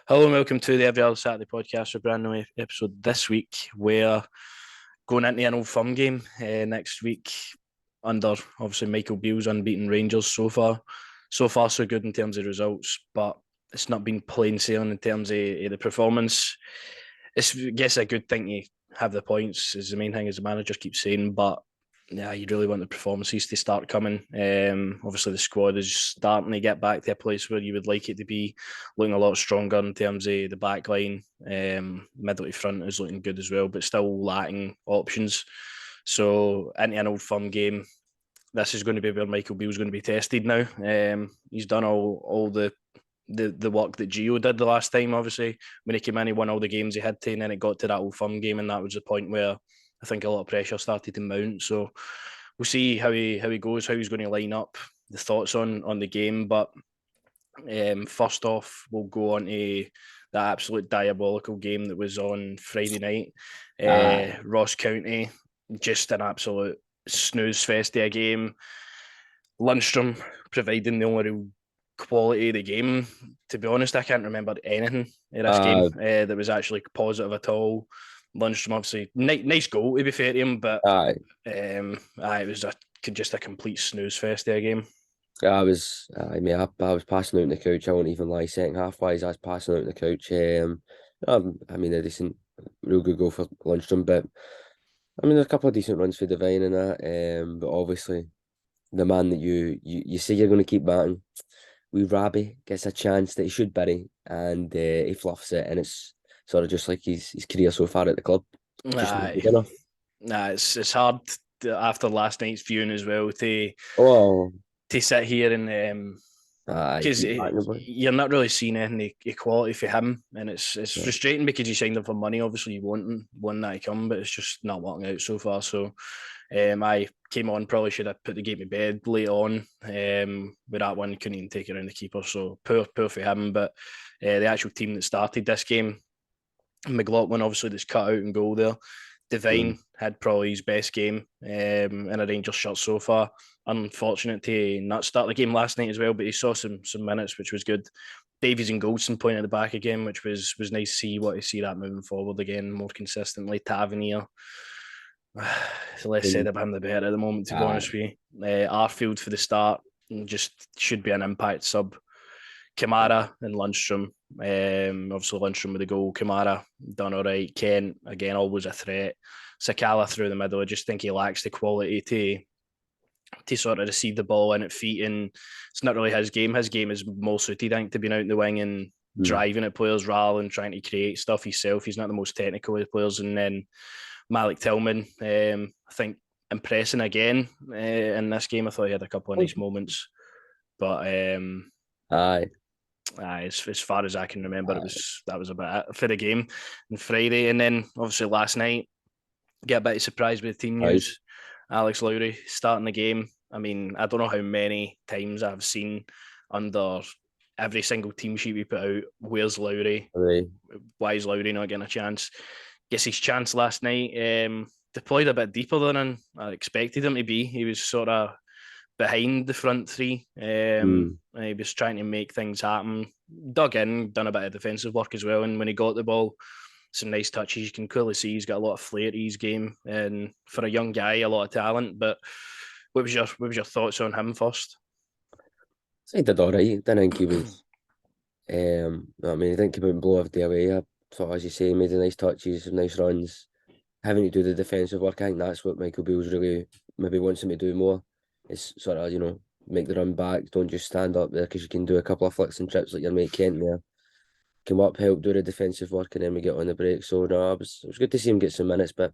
Hello and welcome to the Every Other Saturday podcast, a brand new episode this week. We're going into an Old Firm game next week under obviously Michael Beale's unbeaten Rangers so far. So far, so good in terms of results, but it's not been plain sailing in terms of the performance. It's, I guess, a good thing to have the points is the main thing, as the manager keeps saying, but yeah, you really want the performances to start coming. Obviously, the squad is starting to get back to a place where you would like it to be, looking a lot stronger in terms of the back line. Middle to front is looking good as well, but still lacking options. So, into an Old Firm game, this is going to be where Michael Beale's going to be tested now. He's done all the work that Gio did the last time, obviously. When he came in, he won all the games he had to, and then it got to that Old Firm game, and that was the point where I think a lot of pressure started to mount. So we'll see how he goes, how he's going to line up, the thoughts on the game. But first off, we'll go on to the absolute diabolical game that was on Friday night. Ross County, just an absolute snooze fest of a game. Lundstrom providing the only real quality of the game. To be honest, I can't remember anything in this game that was actually positive at all. Lundstrom, obviously, nice goal to be fair to him, but it was just a complete snooze fest of a game. I was passing out on the couch. I won't even lie. Second half wise, I was passing out on the couch. A decent, real good goal for Lundstrom, but there's a couple of decent runs for Devine and that. But obviously, the man that you say you're going to keep batting, Rabi gets a chance that he should bury, and he fluffs it, and it's sort of just like his career so far at the club. Just not good enough. It's hard after last night's viewing as well Oh, to sit here and because you're not really seeing any equality for him, and it's frustrating because you signed him for money. Obviously, you want that to come, but it's just not working out so far. So, I came on, probably should have put the game to bed late on. With that one, couldn't even take it around the keeper. So poor for him. But the actual team that started this game, McLaughlin, obviously, that's cut out and goal there. Devine had probably his best game in a Rangers shirt so far. Unfortunate to not start the game last night as well, but he saw some minutes, which was good. Davies and Goldson point at the back again, which was nice to see. What to see that moving forward again more consistently. Tavernier, the less said about him, the better at the moment. To be honest with you, Arfield for the start just should be an impact sub. Kamara and Lundstrom. Obviously, Lundstrom with the goal. Kamara done all right. Kent, again, always a threat. Sakala through the middle. I just think he lacks the quality to sort of receive the ball in at feet. And it's not really his game. His game is more suited, I think, to being out in the wing and driving at players rather than trying to create stuff himself. He's not the most technical of the players. And then Malik Tillman, I think, impressing again in this game. I thought he had a couple of nice moments. But as far as I can remember, that was about it for the game on Friday. And then obviously last night, get a bit of surprise with the team news. Alex Lowry starting the game. I mean, I don't know how many times I've seen under every single team sheet we put out, where's Lowry? Why is Lowry not getting a chance? Gets his chance last night. Deployed a bit deeper than I expected him to be. He was sort of behind the front three. He was trying to make things happen. Dug in, done a bit of defensive work as well. And when he got the ball, some nice touches. You can clearly see he's got a lot of flair to his game, and for a young guy, a lot of talent. But what was your thoughts on him first? He did all right. I didn't think he was. I didn't come out and blow off the away. I thought, as you say, he made the nice touches, nice runs. Having to do the defensive work, I think that's what Michael Beale's really maybe wants him to do more. It's sort of, make the run back. Don't just stand up there because you can do a couple of flicks and trips like your mate Kent there. Come up, help do the defensive work, and then we get on the break. So no, it was good to see him get some minutes, but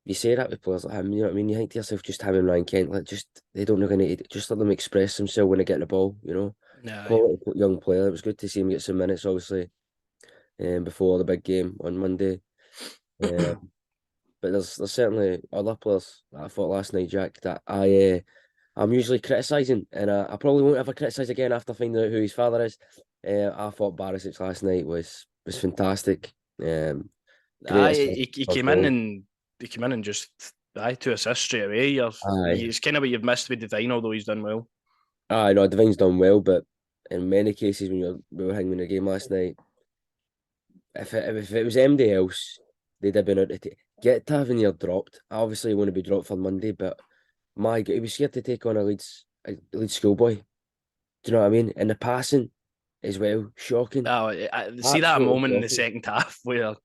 you say that with players like him, you know what I mean? You think to yourself, just having Ryan Kent, like they don't really need to just let them express themselves when they get the ball, Quality young player. It was good to see him get some minutes, obviously, before the big game on Monday. But there's certainly other players that I thought last night, Jack, that I'm usually criticising, and I probably won't ever criticise again after finding out who his father is. I thought Barisic last night was fantastic. He came in and just 2 assists straight away. It's kind of what you've missed with Devine, although he's done well. No, Devine's done well, but in many cases when we were hanging in the game last night, if it was anybody else, they'd have been out to get Tavernier dropped. Obviously, he wouldn't be dropped for Monday, but my God, he was scared to take on a Leeds schoolboy. Do you know what I mean? And the passing as well, shocking, Oh, I see that absolutely moment in the shocking. second half where I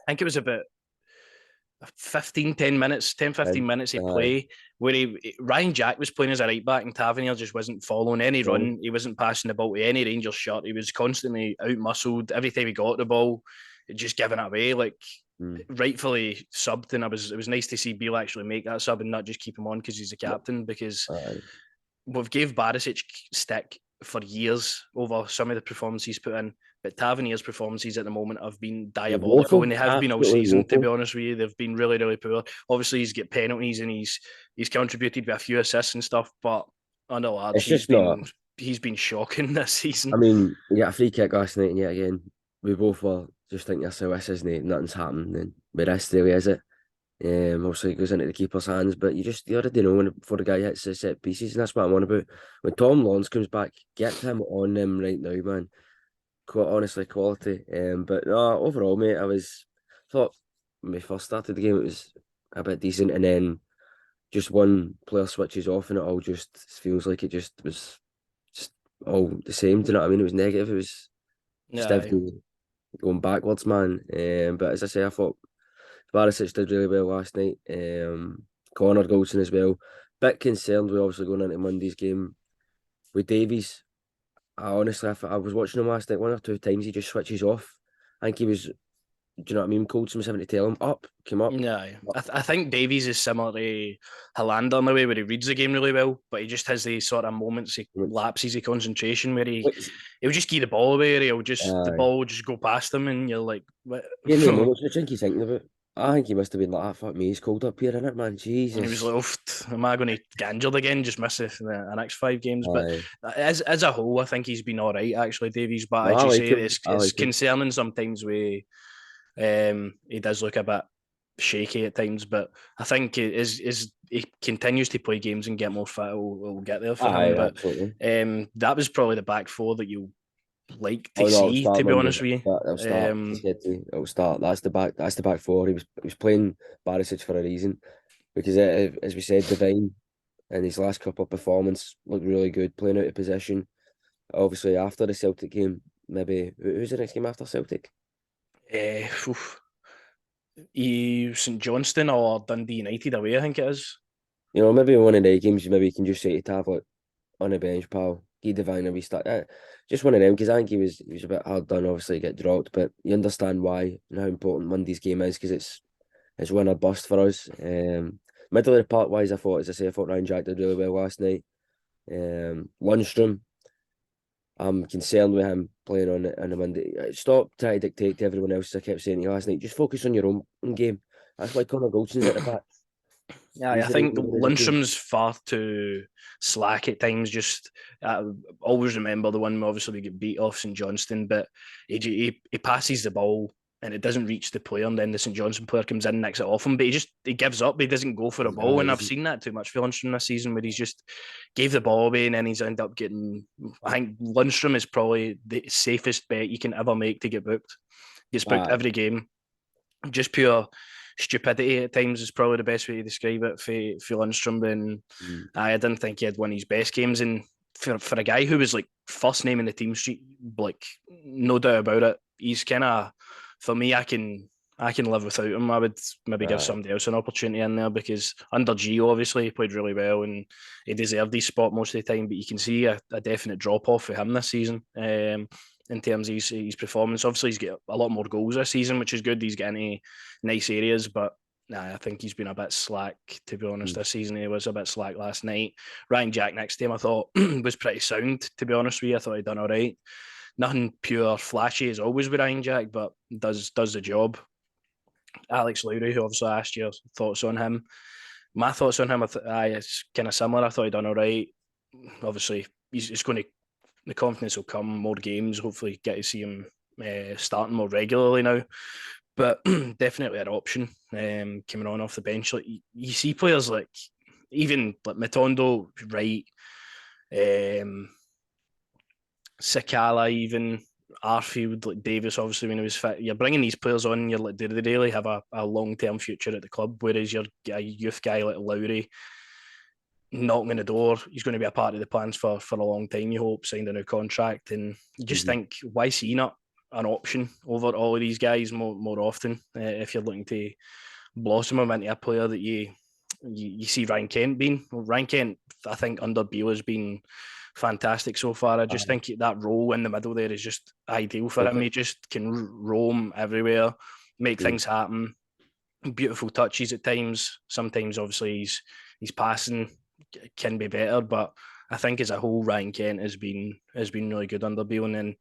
think it was about 15, 10 minutes, 10, 15 And minutes of play where Ryan Jack was playing as a right back and Tavernier just wasn't following any no, run. He wasn't passing the ball to any Rangers shot. He was constantly out muscled. Every time he got the ball, just giving it away. Like mm, rightfully subbed. And it was nice to see Beale actually make that sub and not just keep him on because he's the no, captain, because aye. we've gave Barisic stick for years over some of the performances he's put in, but Tavernier's performances at the moment have been He's diabolical, and woeful, they have been all absolutely season. To be woeful. honest with you, they've been really, really poor. Obviously, he's got penalties and he's contributed with a few assists and stuff, but under large, It's just not. he's been shocking this season. I mean, we got a free kick last night, and yet again, we both were just thinking, so this isn't it, nothing's happening. But this really is it. Obviously, it goes into the keeper's hands, but you already know when before the guy hits the set pieces, and that's what I'm on about. When Tom Lawrence comes back, get him on them right now, man. Quite honestly, quality. But no, overall, mate, thought when we first started the game, it was a bit decent, and then just one player switches off, and it all just feels like it just was just all the same. Do you know what I mean? It was negative. It was just Yeah, everything going backwards, man. But as I say, I thought Barisic did really well last night. Connor Goldson as well. Bit concerned with obviously going into Monday's game with Davies. I was watching him last night 1 or 2 times. He just switches off. I think he was. Do you know what I mean? Coulson was having to tell him up, come up. yeah. Up. I think Davies is similar to Hollander in the way where he reads the game really well, but he just has these sort of moments, he lapses of concentration where he'll just give the ball away, or the Aye. ball will just go past him, and you're like, what? Yeah, no moments. What do you think he's thinking about? I think he must have been like, "Ah, fuck me, he's cold up here, innit, man? And he was like, Jesus." oh, am I going to get injured again? Just miss the next 5 games. But Aye. as a whole, I think he's been all right, actually, Davies. But No, as I you like say, him. I it's like him. concerning sometimes where he does look a bit shaky at times. But I think he continues to play games and get more fit, it'll get there for him. Aye, But absolutely. that was probably the back four that you like to Oh no, it'll see, start to be Monday. honest with It'll you. start. I said to you, it'll start. That's the back. That's the back four. He was playing Barisic for a reason because, as we said, Divine in his last couple of performance looked really good, playing out of position. Obviously, after the Celtic game, maybe who's the next game after Celtic? Uh, St Johnston or Dundee United away, I think it is. You know, maybe one of the games, maybe you can just say to Tav, like, on the bench, pal, give Divine a restart. Just one of them because I think he was a bit hard done, obviously, to get dropped, but you understand why and how important Monday's game is because it's win or bust for us. Middle of the park wise, I thought, as I say, I thought Ryan Jack did really well last night. Lundstrom, I'm concerned with him playing on a Monday. Stop trying to dictate to everyone else. As I kept saying to you last night, just focus on your own game. That's why Connor Goldson's at the back. Yeah, I He's the right think winger as a team. Lundstrom's far too slack at times. Just always remember the one obviously we get beat off St Johnston, but he passes the ball and it doesn't reach the player, and then the St Johnston player comes in and nicks it off him. But he gives up. He doesn't go for a ball, and I've seen that too much for Lundstrom this season, where he's just gave the ball away and then he's ended up getting. I think Lundstrom is probably the safest bet you can ever make to get booked. Gets booked Aye. every game, just pure stupidity at times is probably the best way to describe it for Lundstrom. And Mm. I didn't think he had one of his best games. And for a guy who was like first name in the team sheet, like no doubt about it, he's kind of, for me, I can live without him. I would maybe give Aye. somebody else an opportunity in there because under Gio, obviously, he played really well and he deserved his spot most of the time. But you can see a definite drop off for him this season. In terms of his performance, obviously he's got a lot more goals this season, which is good. He's getting nice areas, but nah, I think he's been a bit slack, to be honest, Mm. this season. He was a bit slack last night. Ryan Jack next to him, I thought, was pretty sound, to be honest with you. I thought he'd done all right. Nothing pure flashy as always with Ryan Jack, but does the job. Alex Lowry, who obviously asked your thoughts on him. My thoughts on him, it's kind of similar. I thought he'd done all right. Obviously, he's going to, the confidence will come, more games, hopefully get to see him starting more regularly now. But definitely an option coming on off the bench. Like you see players like even like Matondo, right, Sakala, even Arfield, like Davis, obviously when he was fit. You're bringing these players on. You're like, do they really have a long term future at the club? Whereas you're a youth guy like Lowry knocking on the door. He's going to be a part of the plans for a long time. You hope signed a new contract, and you just think, why is he not an option over all of these guys more often? If you're looking to blossom him into a player that you see Ryan Kent being. Well, Ryan Kent, I think under Beale has been fantastic so far. I just think that role in the middle there is just ideal for him. He just can roam everywhere, make things happen. Beautiful touches at times. Sometimes, obviously, he's passing can be better, but I think as a whole, Ryan Kent has been really good under Beale. And then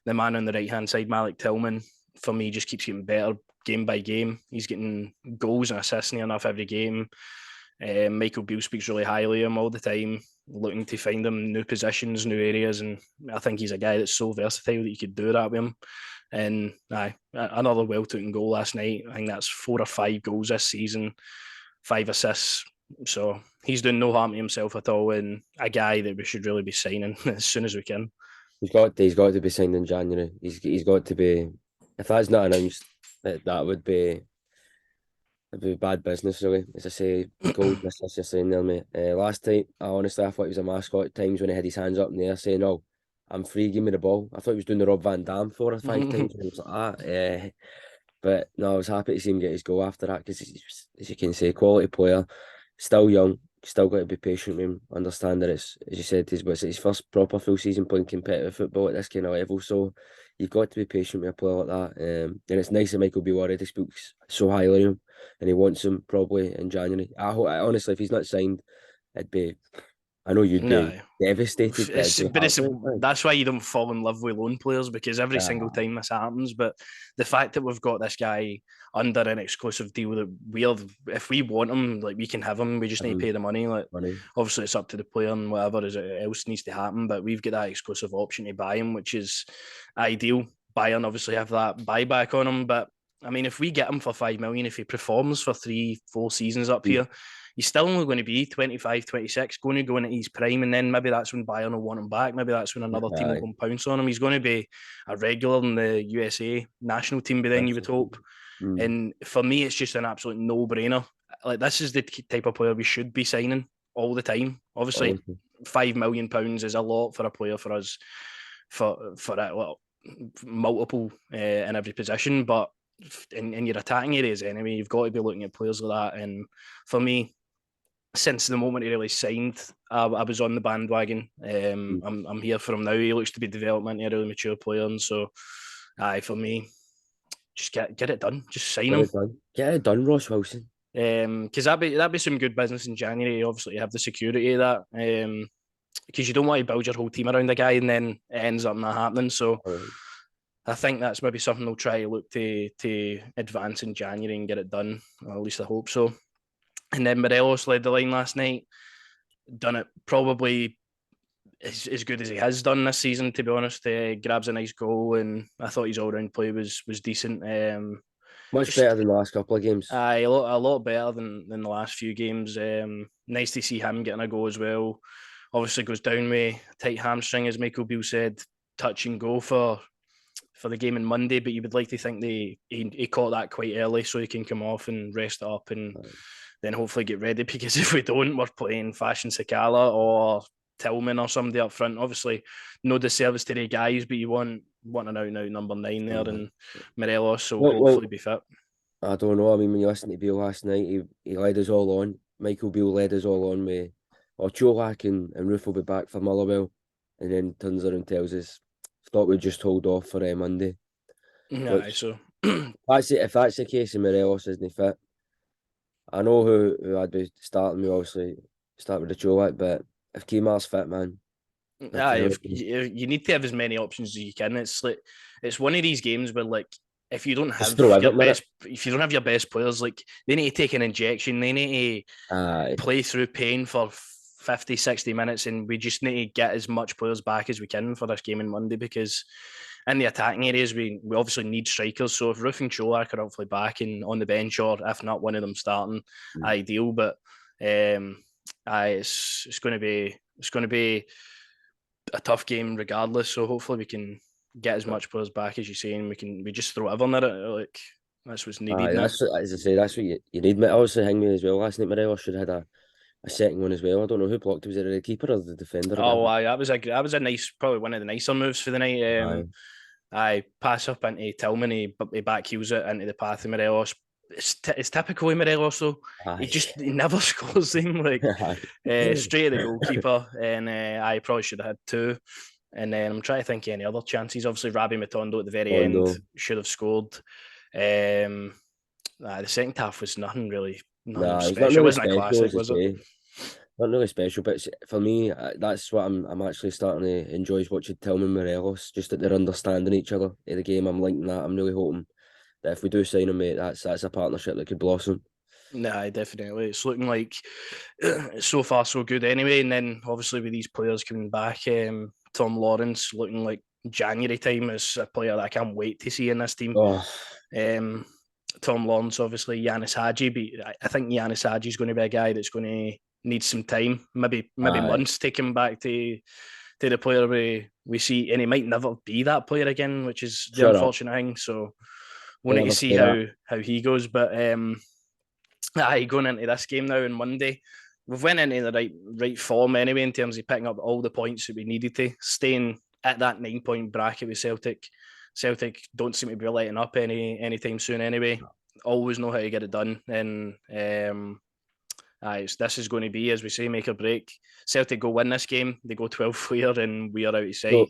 the man on the right hand side, Malik Tillman, for me, just keeps getting better game by game. He's getting goals and assists near enough every game. Michael Beale speaks really highly of him all the time, looking to find him new positions, new areas, and I think he's a guy that's so versatile that you could do that with him. And another well-taken goal last night. I think that's 4 or 5 goals this season, 5 assists. So he's doing no harm to himself at all, and a guy that we should really be signing as soon as we can. He's got to be signed in January. He's got to be. If that's not announced, that would be. It'd be bad business, really. As I say, gold you're saying there, mate. Last night, I thought he was a mascot at times when he had his hands up in the air saying, "Oh, I'm free, give me the ball." I thought he was doing the Rob Van Dam 4 or 5 times when he was like that. But no, I was happy to see him get his goal after that because, as you can say, quality player, still young, still got to be patient with him, understand that it's, as you said, it's his first proper full season playing competitive football at this kind of level. So you've got to be patient with a player like that. And it's nice that Michael Beale already speaks so highly of him and he wants him probably in January. I honestly, if he's not signed, it'd be. I know you'd be devastated. That's why you don't fall in love with loan players, because every single time this happens. But the fact that we've got this guy under an exclusive deal that if we want him, like, we can have him. We just need to pay the money. Like, obviously it's up to the player and whatever else needs to happen. But we've got that exclusive option to buy him, which is ideal. Bayern obviously have that buyback on him, but I mean, if we get him for 5 million, if he performs for 3-4 seasons up here, he's still only going to be 25, 26, going to go into his prime, and then maybe that's when Bayern will want him back. Maybe that's when another team will come pounce on him. He's going to be a regular in the USA national team by then, you would hope. And for me, it's just an absolute no-brainer. Like, this is the type of player we should be signing all the time. Obviously, £5 million is a lot for a player for us, for multiple in every position, but in your attacking areas anyway, you've got to be looking at players like that. And for me, since the moment he really signed, I was on the bandwagon. I'm here for him now. He looks to be developing into a really mature player, and so for me, just get it done. Just sign him. Get it done, Ross Wilson. Because that'd be some good business in January. Obviously, you have the security of that. Because you don't want to build your whole team around a guy and then it ends up not happening. So I think that's maybe something they'll try to look to advance in January and get it done. Or at least I hope so. And then Morelos led the line last night. Done it probably as good as he has done this season, to be honest. Grabs a nice goal, and I thought his all-round play was decent. Much better than the last couple of games. A lot better than the last few games. Nice to see him getting a goal as well. Obviously goes down with tight hamstring, as Michael Beale said, touch and go for the game on Monday, but you would like to think he caught that quite early so he can come off and rest up and then hopefully get ready, because if we don't, we're playing Fashion Sakala or Tillman or somebody up front. Obviously, no disservice to the guys, but you want an out-and-out number 9 there, and Morelos will hopefully be fit. I don't know. I mean, when you listen to Beale last night, he led us all on. Michael Beale led us all on with Cholak and Roof will be back for Motherwell, and then turns around and tells us, thought we'd just hold off for Monday. So if that's the case and Morelos isn't fit, I know who I'd be starting with, obviously, start with the Cholak, but if Kemar's fit, man. You need to have as many options as you can. It's one of these games where, like, if you don't have your best players, like, they need to take an injection, they need to play through pain for 50, 60 minutes, and we just need to get as much players back as we can for this game on Monday, because in the attacking areas we obviously need strikers. So if Roof and Cholak are hopefully back and on the bench, or if not, one of them starting, ideal. But it's going to be a tough game regardless. So hopefully we can get as much players back as you say, and we just throw everyone at it. Like that's what's needed. That's as I say, that's what you need. I also hang me as well. Last night, Morelos should have had a second one as well. I don't know who blocked it. Was it the keeper or the defender? Or Oh, whatever? that was a nice, probably one of the nicer moves for the night. Aye. I pass up into Tillman, he back heels it into the path of Morelos. It's typical of Morelos though. Aye. He never scores them like straight at the goalkeeper, and I probably should have had two. And then I'm trying to think of any other chances. Obviously, Rabbi Matondo at the very end should have scored. The second half was nothing really, nothing It's not special. It really wasn't a special, classic, as I was it? say. Not really special, but for me, that's what I'm actually starting to enjoy is watching Tillman Morelos, just that they're understanding each other in the game. I'm liking that. I'm really hoping that if we do sign him, mate, that's a partnership that could blossom. Nah, definitely. It's looking like so far so good anyway. And then obviously with these players coming back, Tom Lawrence looking like January time is a player that I can't wait to see in this team. Oh, Tom Lawrence, obviously, Yanis Hadji, but I think Yanis Hadji is going to be a guy that's going to need some time, maybe months to come back to the player we see, and he might never be that player again, which is the unfortunate thing. So we'll need to see how he goes. But going into this game now on Monday, we've went into the right form anyway in terms of picking up all the points that we needed to, staying at that 9-point bracket with Celtic. Celtic don't seem to be letting up anytime soon anyway. Always know how to get it done. And this is going to be, as we say, make or break. Celtic go win this game, they go 12 clear and we are out of sight.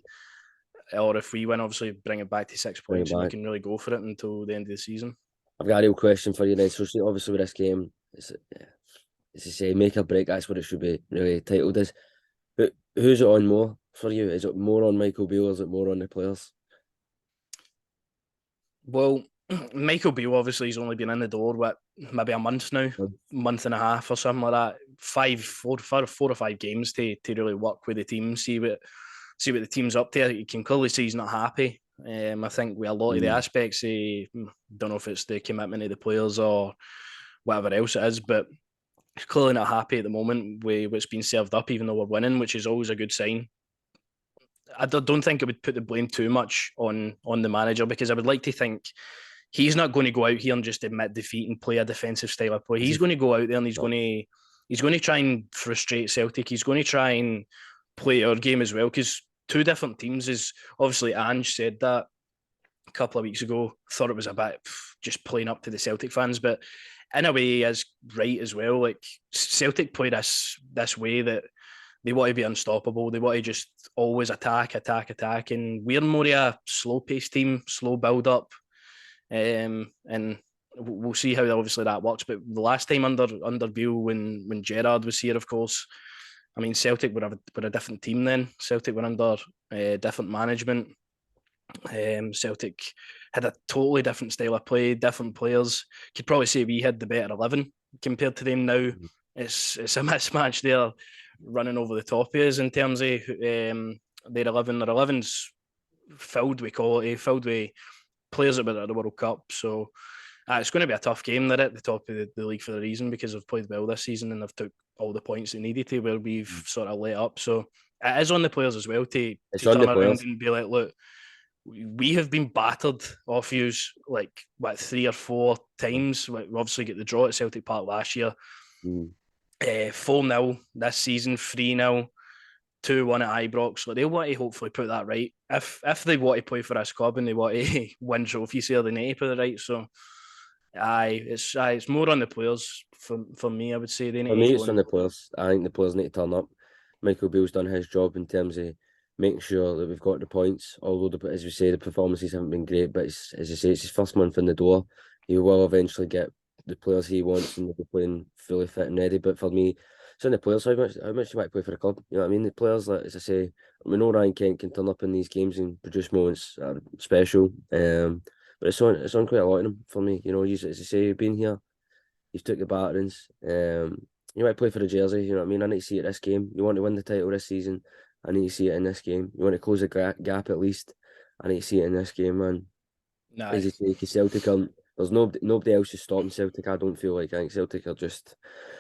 Or if we win, obviously bring it back to 6 points and we can really go for it until the end of the season. I've got a real question for you then. So obviously with this game, it's to say make or break, that's what it should be really titled as. But who's it on more for you? Is it more on Michael Beale or is it more on the players? Well, Michael Beale obviously he's only been in the door maybe a month now, month and a half or something like that. 4 or 5 games to really work with the team, see what the team's up to. You can clearly see he's not happy. I think with a lot of the aspects, don't know if it's the commitment of the players or whatever else it is, but he's clearly not happy at the moment with what's been served up, even though we're winning, which is always a good sign. I don't think I would put the blame too much on the manager because I would like to think he's not going to go out here and just admit defeat and play a defensive style of play. He's going to go out there and he's going to try and frustrate Celtic. He's going to try and play our game as well because 2 different teams is obviously Ange said that a couple of weeks ago. Thought it was a bit just playing up to the Celtic fans, but in a way he is right as well. Like Celtic play this way that they want to be unstoppable. They want to just always attack. And we're more of a slow-paced team, slow build-up. And we'll see how obviously that works. But the last time under Beale, when Gerrard was here, of course, I mean, Celtic were a different team then. Celtic were under different management. Celtic had a totally different style of play, different players. Could probably say we had the better 11 compared to them now. It's a mismatch there, running over the top of us in terms of their 11. Their 11's filled with quality, filled with players that were at the World Cup. So it's going to be a tough game. They're at the top of the league for a reason because they've played well this season and they've took all the points they needed to where we've sort of let up. So it is on the players as well to turn around and be like, look, we have been battered off you like 3 or 4 times. We obviously get the draw at Celtic Park last year. 4-0 this season, 3-0, 2-1 at Ibrox. Like they want to hopefully put that right. If they want to play for this club and they want to win trophies here, they need to put it right. So, it's more on the players for me. I would say they need. For me, it's on the players. I think the players need to turn up. Michael Beale's done his job in terms of making sure that we've got the points. Although, as we say, the performances haven't been great, but as you say, it's his first month in the door. He will eventually get the players he wants and they'll be playing fully fit and ready. But for me, it's on the players how much you want to play for the club. You know what I mean? The players, like, as I say, we know Ryan Kent can turn up in these games and produce moments that are special. But it's on quite a lot of them for me. You know, as I say, you've been here, you've took the batterings. You might play for the jersey. You know what I mean? I need to see it this game. You want to win the title this season, I need to see it in this game. You want to close the gap at least, I need to see it in this game, man. Nah. As you say, because Celtic there's nobody else is stopping Celtic. I don't feel like. I think Celtic are just.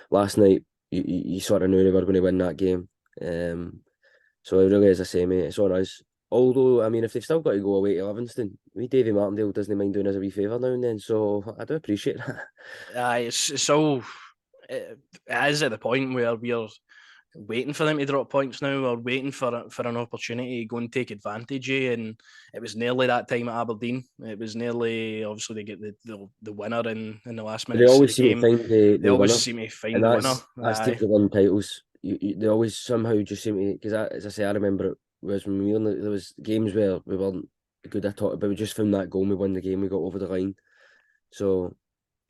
Last night, you sort of knew they were going to win that game. So it really, as I say, mate, it's on us. Although, I mean, if they've still got to go away to Livingston, Davy Martindale doesn't mind doing us a wee favour now and then, so I do appreciate that. It's all it is at the point where we're waiting for them to drop points now. We're waiting for an opportunity to go and take advantage of, and it was nearly that time at Aberdeen. It was nearly obviously they get the winner in the last But they minutes of the always seem to game. find They the always winner, seem to and find the winner. that's teams that win titles. They always somehow just seem to, because as I say, I remember it was when we were, there was games where we weren't good at all, but we just found that goal, we won the game, we got over the line. So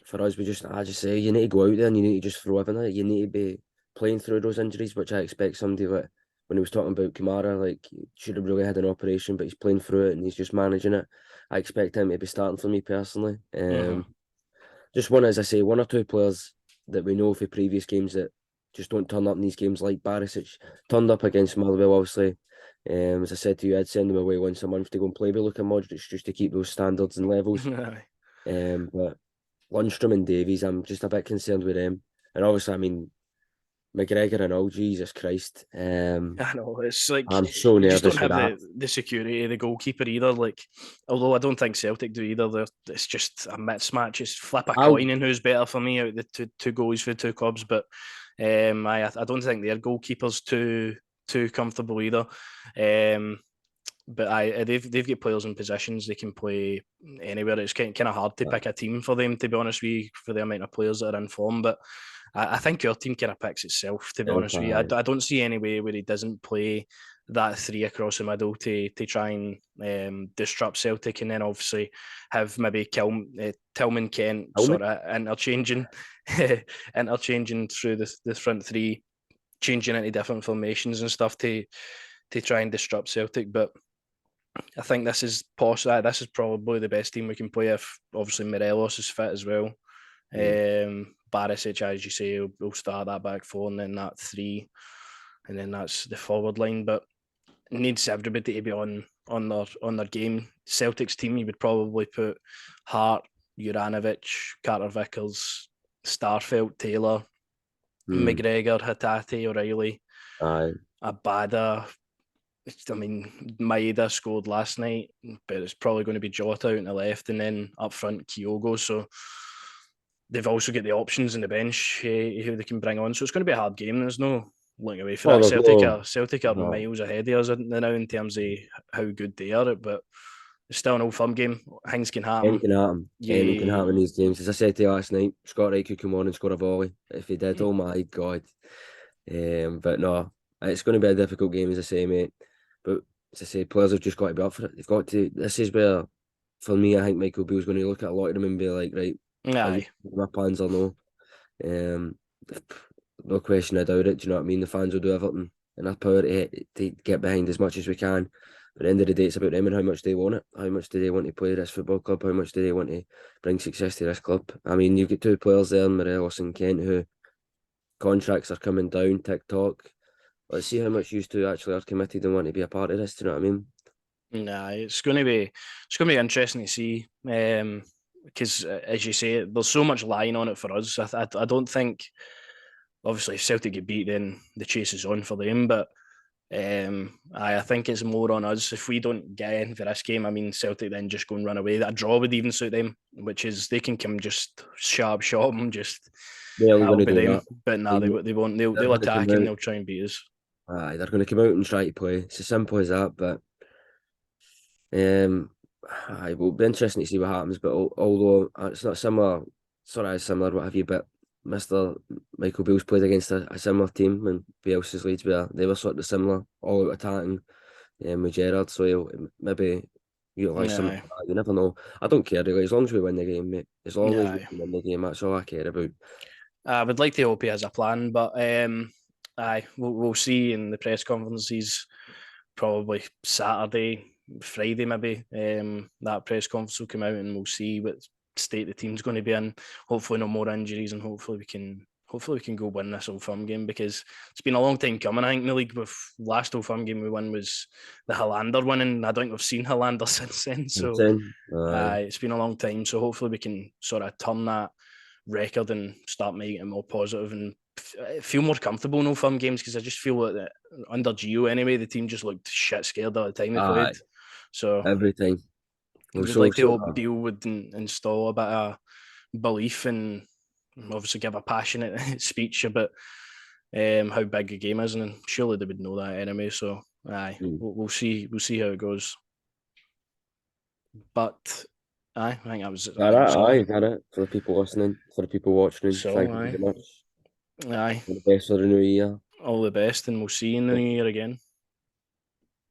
for us, I just say you need to go out there and you need to just throw everything at it. You need to be playing through those injuries, which I expect somebody like when he was talking about Kamara, like he should have really had an operation, but he's playing through it and he's just managing it. I expect him to be starting for me personally. Mm-hmm. Just one, as I say, one or two players that we know for previous games that just don't turn up in these games, like Barisic turned up against Motherwell, obviously. As I said to you, I'd send him away once a month to go and play with Luka Modric just to keep those standards and levels. But Lundstrom and Davies, I'm just a bit concerned with them. And obviously, I mean, McGregor and all, Jesus Christ. I know it's like I'm so we just don't nervous with have that. the security of the goalkeeper either. Like, although I don't think Celtic do either, it's just a mismatch. It's flip a I'll, coin and who's better for me out of the two goalies for the two clubs. But I don't think their goalkeeper's too comfortable either. But they've got players in positions they can play anywhere. It's kind of hard to pick a team for them, to be honest with you, for the amount of players that are in form. But I think your team kind of picks itself, to be honest with you. I don't see any way where he doesn't play that three across the middle to try and disrupt Celtic, and then obviously have maybe Tillman Kent sort of interchanging through the front three, changing into different formations and stuff to try and disrupt Celtic. But I think this is possible. This is probably the best team we can play if obviously Morelos is fit as well. Barisic, as you say, will start that back four and then that three, and then that's the forward line. But it needs everybody to be on their game. Celtic's team, you would probably put Hart, Juranovic, Carter Vickers, Starfelt, Taylor, McGregor, Hatate, O'Reilly, Abada. I mean, Maeda scored last night, but it's probably going to be Jota out on the left and then up front Kyogo. So they've also got the options in the bench who they can bring on. So it's going to be a hard game. There's no looking away for that. Celtic are miles ahead of us now in terms of how good they are. But it's still an old firm game. Things can happen. Anything can happen in these games. As I said to you last night, Scott Wright could come on and score a volley. If he did, oh my God. But no, it's going to be a difficult game, as I say, mate. But as I say, players have just got to be up for it. They've got to. This is where, for me, I think Michael Beale's going to look at a lot of them and be like, right, my plans are no. No question about it. Do you know what I mean? The fans will do everything in their power to get behind as much as we can. But at the end of the day, it's about them and how much they want it. How much do they want to play this football club? How much do they want to bring success to this club? I mean, you've got two players there, Morelos and Kent, who contracts are coming down, TikTok. Let's see how much you two actually are committed and want to be a part of this. Do you know what I mean? Nah, it's going to be interesting to see. Because as you say, there's so much lying on it for us. I don't think, obviously, if Celtic get beat, then the chase is on for them. But I think it's more on us if we don't get in for this game. I mean, Celtic then just go and run away. That draw would even suit them, which is they can come just sharp shot them, just help them. That. But no, they won't. They'll attack and they'll try and beat us. They're going to come out and try to play. It's as simple as that. But it will be interesting to see what happens. But although it's not similar, similar, what have you? But Mr. Michael Beale's played against a similar team and Bielsa's Leeds, where they were sort of similar, all out attacking with Gerrard. So he'll maybe utilise some of that. You never know. I don't care really, as long as we win the game, mate. As long as we win the game, that's all I care about. I would like to hope he has a plan, but we'll see in the press conferences probably Saturday, Friday maybe. That press conference will come out and we'll see what state the team's going to be in. Hopefully no more injuries and hopefully we can go win this Old Firm game, because it's been a long time coming. I think in the league, with last Old Firm game we won was the Hollander winning. I don't think we've seen Hollander since then. So it's been a long time. So hopefully we can sort of turn that record and start making it more positive and feel more comfortable in Old Firm games because I just feel that under Gio anyway, the team just looked shit scared all the time they played. So every time. I would like the old Beale would install a bit of belief and obviously give a passionate speech about how big a game is, and surely they would know that anyway. So we'll see how it goes. But I think that was Aye, got it. For the people listening, for the people watching, thank you very much. Aye. All the best for the new year. All the best, and we'll see you in the new year again.